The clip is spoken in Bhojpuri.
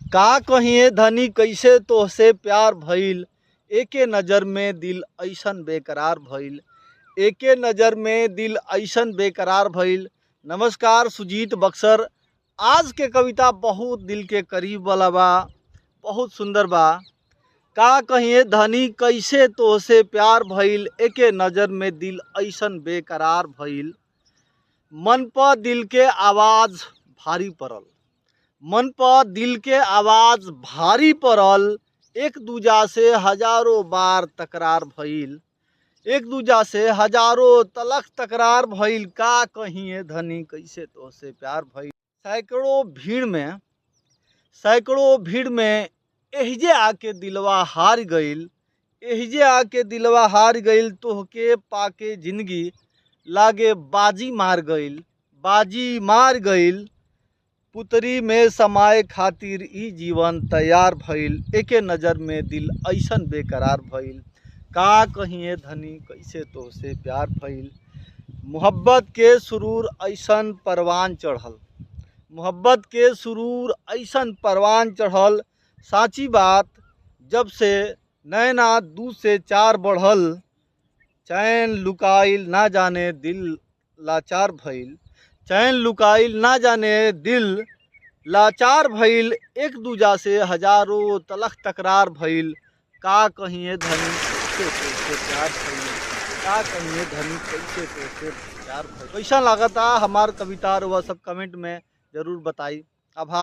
का कहिए धनी कैसे तोहसे प्यार भइल, एके नज़र में दिल ऐसन बेकरार भइल, एके नज़र में दिल ऐसन बेकरार भइल। नमस्कार, सुजीत बक्सर। आज के कविता बहुत दिल के करीब वाला बा, बहुत सुंदर बा। का कहिए धनी कैसे तोहसे प्यार भइल, एके नज़र में दिल ऐसन बेकरार भइल। मन पर दिल के आवाज़ भारी पड़ल, मन पर दिल के आवाज़ भारी पड़ल। एक दूजा से हजारों बार तकरार भइल, एक दूजा से हजारों तलक तकरार भइल। का कहिए धनी कैसे तोहसे प्यार भइल। सैकड़ों भीड़ में एहिजे आके दिलवा हार गइल, एहिजे आके दिलवा हार गइल। तोहके पाके जिंदगी लागे बाजी मार गइल, बाजी मार गइल। पुतरी में समाए खातिर ई जीवन तैयार भइल, एके नज़र में दिल ऐसन बेकरार भइल। का कहिए धनी कैसे तोहसे प्यार भइल। मोहब्बत के सुरूर ऐसन परवान चढ़ल, मोहब्बत के सुरूर ऐसन परवान चढ़ल। साची बात जब से नैना दू से चार बढ़ल, चैन लुकाइल ना जाने दिल लाचार भइल, चैन लुकाइल ना जाने दिल लाचार भइल। एक दूजा से हजारों तलक तकरार भइल। का कहिए धनी कैसे तोहसे प्यार भइल, का कहिए धनी कैसे तोहसे प्यार भइल। कैसा लागता हमार कविता, वह सब कमेंट में जरूर बताई। आभार।